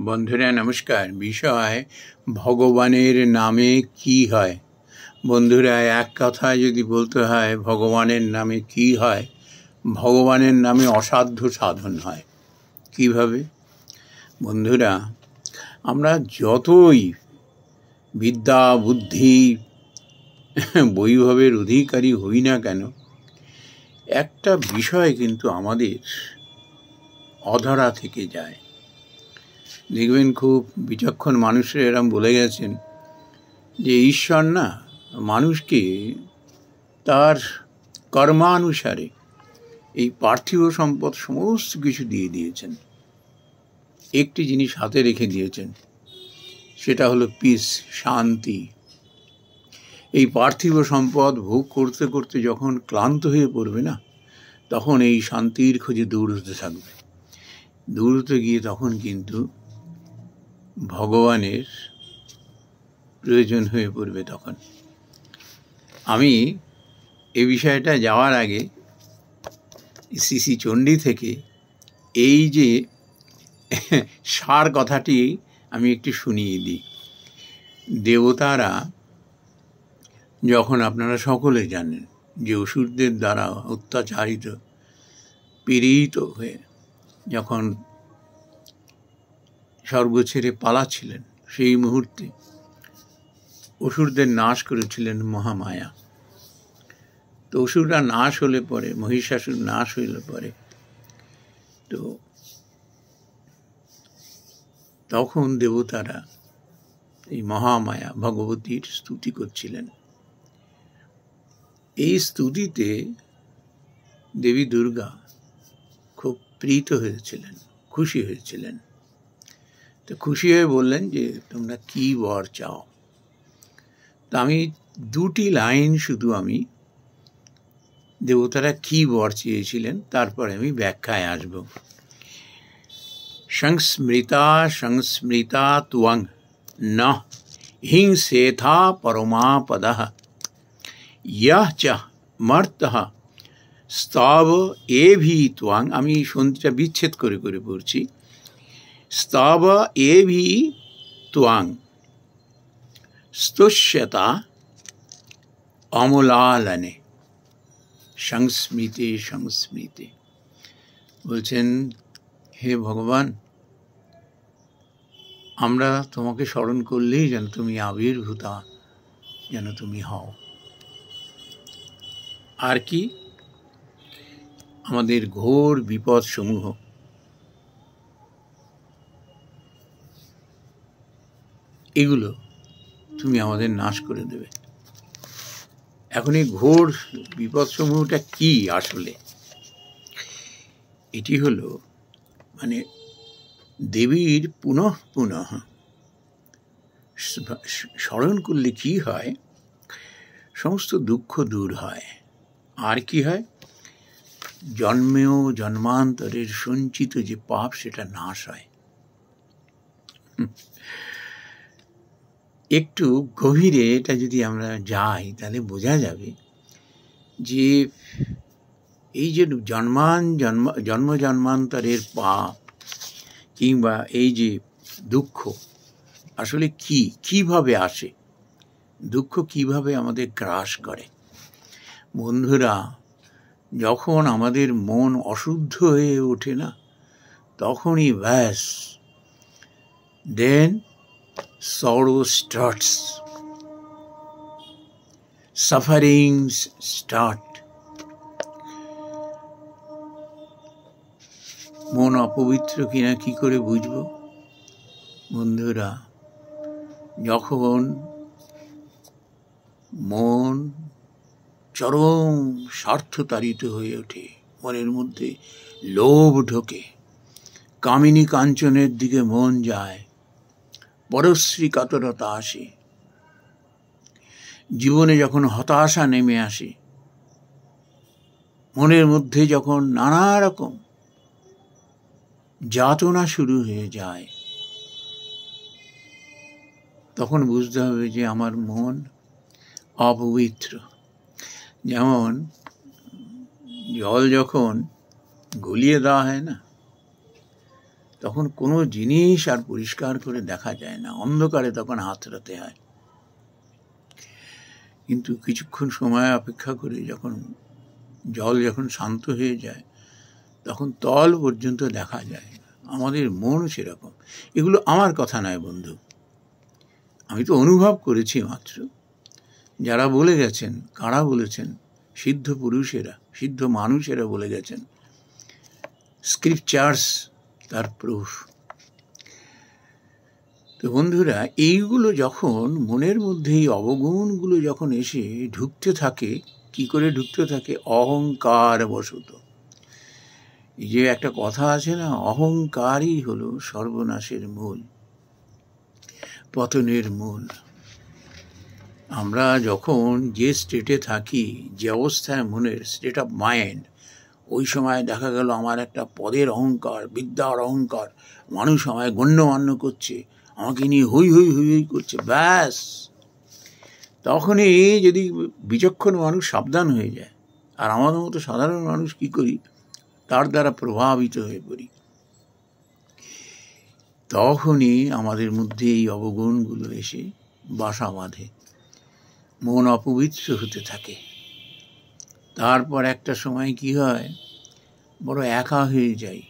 বন্ধুরা নমস্কার। বিষয় ভগবানের নামে কি হয়। বন্ধুরা, এক কথায় যদি বলতে হয় ভগবানের নামে কি হয়, ভগবানের নামে অসাধ্য সাধন হয়। কিভাবে? বন্ধুরা, আমরা যতই বিদ্যা বুদ্ধি বৈভবের অধিকারী হই না কেন, একটা বিষয় কিন্তু আমাদের অধরা থেকে যায়। দেখবেন খুব বিচক্ষণ মানুষরা এরম বলে গেছেন যে ঈশ্বর না মানুষকে তার কর্মানুসারে এই পার্থিব সম্পদ সমস্ত কিছু দিয়ে দিয়েছেন, একটি জিনিস হাতে রেখে দিয়েছেন, সেটা হলো পিস, শান্তি। এই পার্থিব সম্পদ ভোগ করতে করতে যখন ক্লান্ত হয়ে পড়বে না, তখন এই শান্তির খোঁজে দৌড়তে থাকবে। দৌড়তে গিয়ে তখন কিন্তু ভগবানের প্রয়োজন হয়ে পড়বে। তখন আমি এই বিষয়টা যাওয়ার আগে শ্রী চণ্ডী থেকে এই যে সার কথাটি আমি একটু শুনিয়ে দিই। দেবতারা যখন, আপনারা সকলে জানেন, যে অসুরদের দ্বারা অত্যাচারিত পীড়িত হয়ে যখন স্বর্গ ছেড়ে পালাচ্ছিলেন, সেই মুহূর্তে অসুরদের নাশ করেছিলেন মহামায়া। তো অসুররা নাশ হলে পরে, মহিষাসুর নাশ হইলে পরে, তো তখন দেবতারা এই মহামায়া ভগবতীর স্তুতি করছিলেন। এই স্তুতিতে দেবী দুর্গা খুব প্রীত হয়েছিলেন, খুশি হয়েছিলেন। তো খুশি হয়ে বললেন যে তোমরা কি বর চাও। তা আমি দুটি লাইন শুধু আমি দেবতারা কি বর চেয়েছিলেন তারপরে আমি ব্যাখ্যায় আসব। সংস্মৃতা সংস্মৃতা ত্বং ন হিংসেথা পরমাপদঃ ইয়ঃ চ মর্তঃ স্তব এভি ত্বং। আমি সন্ধিটা বিচ্ছেদ করে করে পড়ছি। স্তব এভি ত্বং স্তুষ্যতা অমলালনে সংস্মৃতে সংস্মৃতে। বলছেন, হে ভগবান, আমরা তোমাকে স্মরণ করলেই যেন তুমি আবির্ভূতা, যেন তুমি হও। আর কি? আমাদের ঘোর বিপদ সমূহ এগুলো তুমি আমাদের নাশ করে দেবে। এখন এই ঘোর বিপদ সমূহটা কি আসলে? এটি হলো মানে দেবীর পুনঃ পুনঃ স্মরণ করলে কি হয়? সমস্ত দুঃখ দূর হয়। আর কি হয়? জন্মেও জন্মান্তরের সঞ্চিত যে পাপ, সেটা নাশ হয়। একটু গভীরে এটা যদি আমরা যাই, তাহলে বোঝা যাবে যে এই যে জন্ম জন্মান্তরের পাপ কিংবা এই যে দুঃখ আসলে কিভাবে আসে, দুঃখ কিভাবে আমাদের গ্রাস করে। বন্ধুরা, যখন আমাদের মন অশুদ্ধ হয়ে ওঠে না, তখনই ব্যাস, দেন sorrow starts, sufferings start. মন অপবিত্র কিনা কি করে বুঝবো? বন্ধুরা, যখন মন চরম স্বার্থতাড়িত হয়ে ওঠে, মনের মধ্যে লোভ ঢোকে, কামিনী কাঞ্চনের দিকে মন যায়, পরশ্রী কাতরতা আসে, জীবনে যখন হতাশা নেমে আসে, মনের মধ্যে যখন নানা রকম যাতনা শুরু হয়ে যায়, তখন বুঝতে হবে যে আমার মন অপবিত্র। যেমন জল যখন গলিয়ে দেওয়া হয় না, তখন কোনো জিনিস আর পরিষ্কার করে দেখা যায় না, অন্ধকারে তখন হাতড়াতে হয়। কিন্তু কিছুক্ষণ সময় অপেক্ষা করে যখন জল যখন শান্ত হয়ে যায় তখন তল পর্যন্ত দেখা যায়। আমাদের মন সেরকম। এগুলো আমার কথা নয় বন্ধু, আমি তো অনুভব করেছি মাত্র। যারা বলে গেছেন, কারা বলেছেন? সিদ্ধ পুরুষেরা, সিদ্ধ মানুষেরা বলে গেছেন। স্ক্রিপচার্স তার প্রুফ। তো বন্ধুরা, এইগুলো যখন মনের মধ্যে এই অবগুণগুলো যখন এসে ঢুকতে থাকে, কি করে ঢুকতে থাকে? অহংকার বশত। এই যে একটা কথা আছে না, অহংকারই হলো সর্বনাশের মূল, পতনের মূল। আমরা যখন যে স্টেটে থাকি, যে অবস্থায় মনের স্টেট অফ মাইন্ড, ওই সময় দেখা গেল আমার একটা পদের অহংকার, বিদ্যার অহংকার, মানুষ আমায় গণ্যমান্য করছে, আমাকে নিয়ে হই হই হই হই করছে, ব্যাস তখনই যদি বিচক্ষণ মানুষ সাবধান হয়ে যায়, আর আমাদের মতো সাধারণ মানুষ কি করি, তার দ্বারা প্রভাবিত হয়ে পড়ি, তখনই আমাদের মধ্যে এই অবগুণগুলো এসে বাসা বাঁধে, মন অপবিত্র হতে থাকে। তারপর একটা সময় কি হয়, বড় একা হয়ে যাই।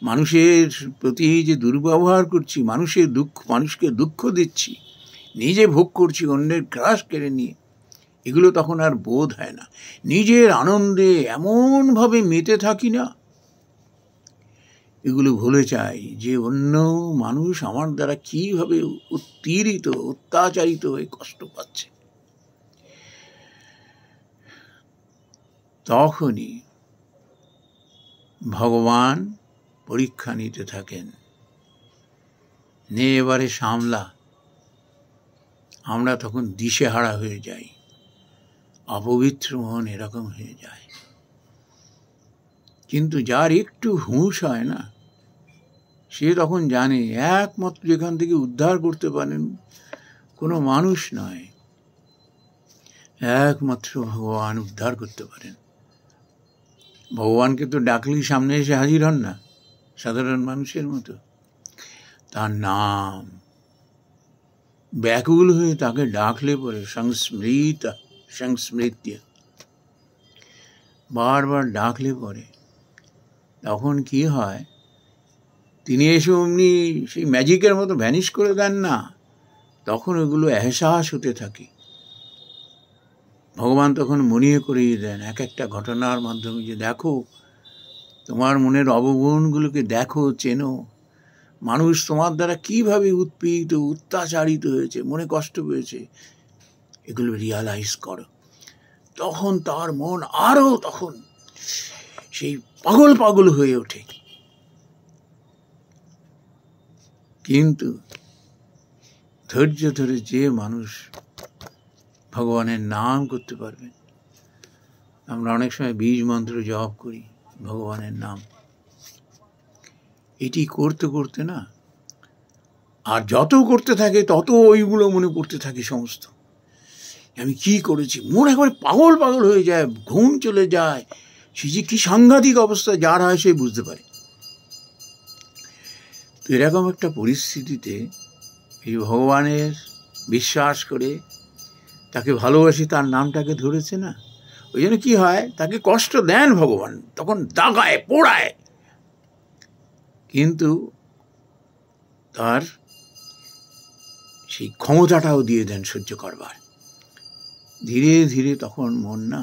মানুষের প্রতি যে দুর্ব্যবহার করছি, মানুষকে দুঃখ দিচ্ছি, নিজে ভোগ করছি অন্যের গ্রাস কেড়ে নিয়ে, এগুলো তখন আর বোধ হয় না। নিজের আনন্দে এমনভাবে মেতে থাকি না, এগুলো ভুলে যাই যে অন্য মানুষ আমার দ্বারা কিভাবে উত্তীড়িত, অত্যাচারিত হয়ে কষ্ট পাচ্ছে। তখনই ভগবান পরীক্ষা নিতে থাকেন, নে এবারে সামলা। আমরা তখন দিশেহারা হয়ে যাই, অপবিত্র মন এরকম হয়ে যায়। কিন্তু যার একটু হুঁশ হয় না, সে তখন জানে একমাত্র যেখান থেকে উদ্ধার করতে পারেন কোনো মানুষ নয়, একমাত্র ভগবান উদ্ধার করতে পারেন। ভগবানকে তো ডাকলেই সামনে এসে হাজির হন না সাধারণ মানুষের মতো। তার নাম, ব্যাকুল হয়ে তাকে ডাকলে পরে সংস্মৃত্য, বারবার ডাকলে পরে তখন কি হয়, তিনি এসে অমনি সেই ম্যাজিকের মতো ভ্যানিশ করে দেন না, তখন ওগুলো এহসাস হতে থাকে। ভগবান তখন মনিয়ে করিয়ে দেন এক একটা ঘটনার মাধ্যমে, যে দেখো তোমার মনের অবগুণগুলোকে দেখো, চেনো, মানুষ তোমার দ্বারা কিভাবে উৎপীড়িত, অত্যাচারিত হয়েছে, মনে কষ্ট পেয়েছে, এগুলো রিয়ালাইজ করো। তখন তার মন আরো তখন সেই পাগল পাগল হয়ে ওঠে। কিন্তু ধৈর্য ধরে যে মানুষ ভগবানের নাম করতে পারবে, আমরা অনেক সময় বীজ মন্ত্র জপ করি, ভগবানের নাম, এটি করতে করতে না, আর যত করতে থাকে তত ওইগুলো মনে পড়তে থাকে সমস্ত, আমি কি করেছি, মন একবারে পাগল পাগল হয়ে যায়, ঘুম চলে যায়। সে যে কি সাংঘাতিক অবস্থা যার হয় সে বুঝতে পারে। তো এরকম একটা পরিস্থিতিতে এই ভগবানের বিশ্বাস করে তাকে ভালোবাসি, তার নামটাকে ধরেছে না, ওই জন্য কি হয়, তাকে কষ্ট দেন ভগবান, তখন দাগায় পোড়ায়, কিন্তু তার সেই ক্ষমতাটাও দিয়ে দেন সহ্য করবার। ধীরে ধীরে তখন মন না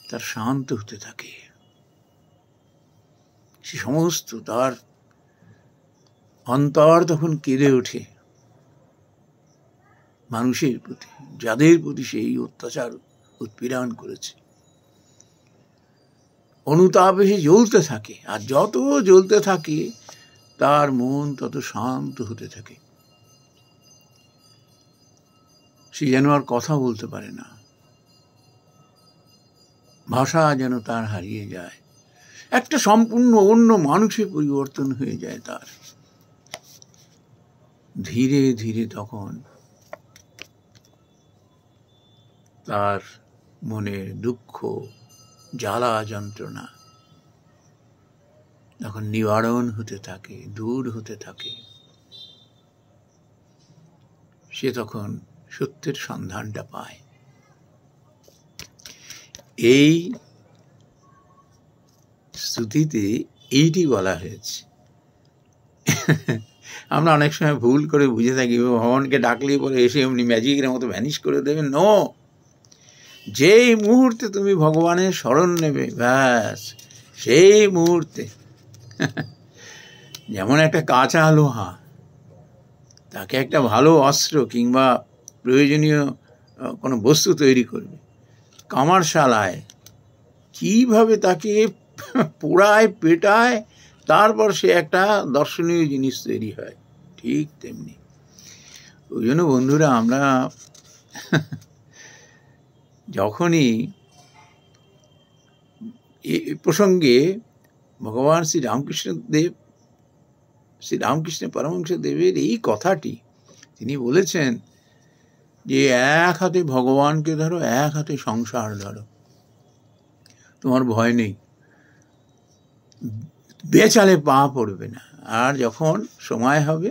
তার শান্ত হতে থাকে, সে সমস্ত তার অন্তর তখন কেঁদে ওঠে মানুষের প্রতি, যাদের প্রতি সেই অত্যাচার উৎপীড়ন করেছে। অনুতাপে সে জ্বলতে থাকে, আর যত জ্বলতে থাকে তার মন তত শান্ত হতে থাকে। সে যেন আর কথা বলতে পারে না, ভাষা যেন তার হারিয়ে যায়, একটা সম্পূর্ণ অন্য মানুষে পরিবর্তন হয়ে যায় তার। ধীরে ধীরে তখন তার মনের দুঃখ, জ্বালা, যন্ত্রণা তখন নিবারণ হতে থাকে, দূর হতে থাকে। সে তখন সত্যের সন্ধানটা পায়। এই স্তুতিতে এইটি বলা হয়েছে। আমরা অনেক সময় ভুল করে বুঝে থাকি ভগবানকে ডাকলেই পরে এসে এমনি ম্যাজিকের মতো ভ্যানিশ করে দেবে। নো, যেই মুহূর্তে তুমি ভগবানের শরণ নেবে, ব্যাস সেই মুহূর্তে যেমন একটা কাঁচা লোহা, তাকে একটা ভালো অস্ত্র কিংবা প্রয়োজনীয় কোনো বস্তু তৈরি করবে, কামারশালায় কিভাবে তাকে পোড়ায় পেটায়, তারপর সে একটা দর্শনীয় জিনিস তৈরি হয়, ঠিক তেমনি। ওই জন্য বন্ধুরা, আমরা যখনই এই প্রসঙ্গে ভগবান শ্রীরামকৃষ্ণ পরমহংস দেবের এই কথাটি তিনি বলেছেন যে এক হাতে ভগবানকে ধরো, এক হাতে সংসার ধরো, তোমার ভয় নেই, বেচালে পা পড়বে না। আর যখন সময় হবে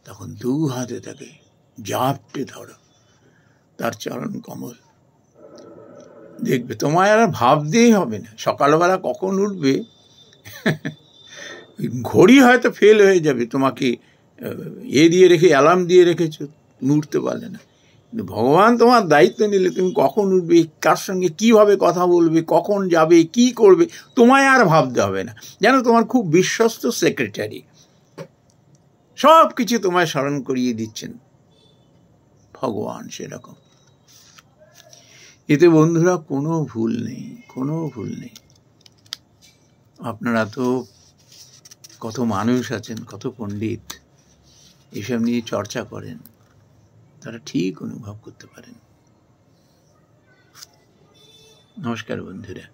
তখন দু হাতে তাকে জাপটে ধরো, তার চরণ কমল, দেখবে তোমায় আর ভাবতেই হবে না সকালবেলা কখন উঠবে। ঘড়ি হয়তো ফেল হয়ে যাবে, তোমাকে দিয়ে রেখে অ্যালার্ম দিয়ে রেখেছো, তুমি উঠতে পারলে না, কিন্তু ভগবান তোমার দায়িত্ব নিলে তুমি কখন উঠবে, কার সঙ্গে কিভাবে কথা বলবে, কখন যাবে, কি করবে, তোমায় আর ভাবতে হবে না। যেন তোমার খুব বিশ্বস্ত সেক্রেটারি, সব কিছু তোমায় স্মরণ করিয়ে দিচ্ছেন ভগবান। সেরকম এতে বন্ধুরা কোনো ভুল নেই, কোনো ভুল নেই। আপনারা তো কত মানুষ আছেন, কত পণ্ডিত এসব নিয়ে চর্চা করেন, তারা ঠিক অনুভব করতে পারেন। নমস্কার বন্ধুরা।